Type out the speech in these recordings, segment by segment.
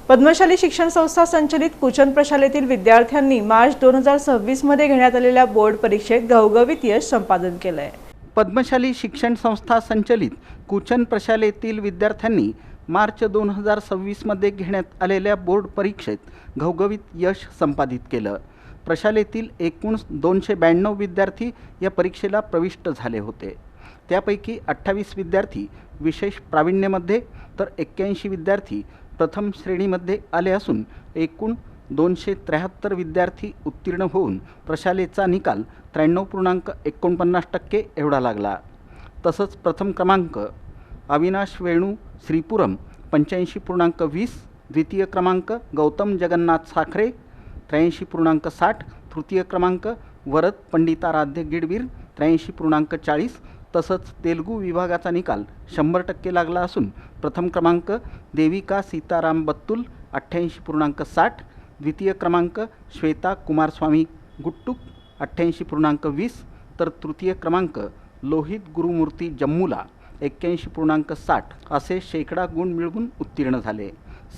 पद्मशाली शिक्षण संस्था संचलित कुचन प्रशालेतील विद्यार्थ्यांनी मार्च 2026 मध्ये घेण्यात आलेल्या बोर्ड परीक्षेत घवघवीत यश संपादन केले आहे। पद्मशाली शिक्षण संस्था संचलित कुचन प्रशालेतील विद्यार्थ्यांनी मार्च 2026 मध्ये घेण्यात आलेल्या बोर्ड परीक्षेत घवघवीत यश संपादित केलं। प्रशालेतील एकूण 292 विद्यार्थी या परीक्षेला प्रविष्ट झाले होते। त्यापैकी 28 विद्यार्थी विशेष प्रावीण्यमध्ये तर 81 विद्यार्थी प्रथम श्रेणीमध्ये आले असून एकूण 273 विद्यार्थी उत्तीर्ण होऊन प्रशालेचा निकाल 93.49% एवढा लागला। तसंच प्रथम क्रमांक अविनाश वेणू श्रीपुरम 85.20, द्वितीय क्रमांक गौतम जगन्नाथ साखरे 83.60, तृतीय क्रमांक वरद पंडिताराध्य गिडवीर 83.40, तसंच तेलुगू विभागाचा निकाल 100% लागला असून प्रथम क्रमांक देविका सीताराम बत्तुल 88.60, द्वितीय क्रमांक श्वेता कुमारस्वामी गुट्टुक 88.20, तर तृतीय क्रमांक लोहित गुरुमूर्ती जम्मुला 81.60 असे शेकडा गुण मिळवून उत्तीर्ण झाले।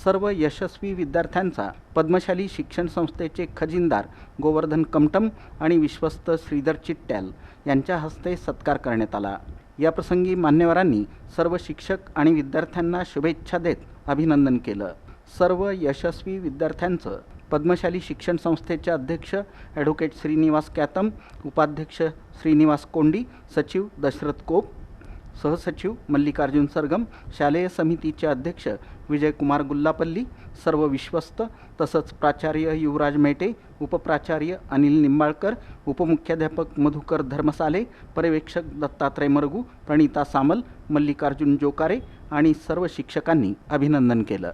सर्व यशस्वी विद्यार्थ्यांचा पद्मशाली शिक्षण संस्थेचे खजिनदार गोवर्धन कमटम आणि विश्वस्त श्रीधर चिट्ट्याल यांच्या हस्ते सत्कार करण्यात आला। या प्रसंगी मान्यवरांनी सर्व शिक्षक आणि विद्यार्थ्यांना शुभेच्छा देत अभिनंदन केलं। सर्व यशस्वी विद्यार्थ्यांचं पद्मशाली शिक्षण संस्थेचे अध्यक्ष ॲडव्होकेट श्रीनिवास कॅतम, उपाध्यक्ष श्रीनिवास कोंडी, सचिव दशरथ कोप, सहसचिव मल्लिकार्जुन सरगम, शालेय समितीचे अध्यक्ष विजयकुमार गुल्लापल्ली, सर्व विश्वस्त तसंच प्राचार्य युवराज मेटे, उपप्राचार्य अनिल निंबाळकर, उपमुख्याध्यापक मधुकर धर्मसाले, पर्यवेक्षक दत्तात्रय मरगू, प्रणिता सामल, मल्लिकार्जुन जोकारे आणि सर्व शिक्षकांनी अभिनंदन केलं।